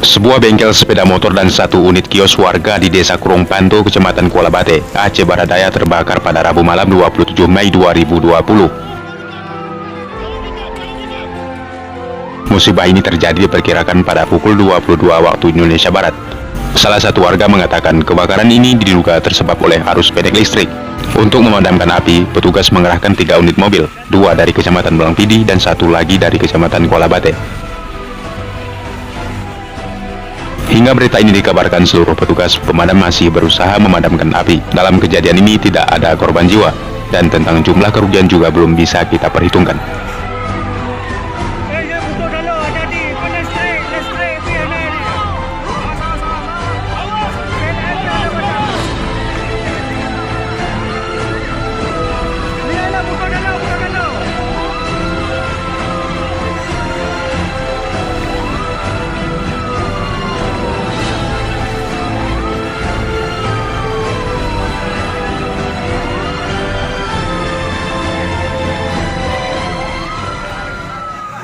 Sebuah bengkel sepeda motor dan satu unit kios warga di Desa Kurung Panto, Kecamatan Kuala Bate, Aceh Barat Daya terbakar pada Rabu malam 27 Mei 2020. Musibah ini terjadi diperkirakan pada pukul 22 waktu Indonesia Barat. Salah satu warga mengatakan kebakaran ini diduga tersebab oleh arus pendek listrik. Untuk memadamkan api, petugas mengerahkan 3 unit mobil, 2 dari Kecamatan Belangpidi dan 1 lagi dari Kecamatan Kuala Bate. Hingga berita ini dikabarkan, seluruh petugas pemadam masih berusaha memadamkan api. Dalam kejadian ini tidak ada korban jiwa, dan tentang jumlah kerugian juga belum bisa kita perhitungkan.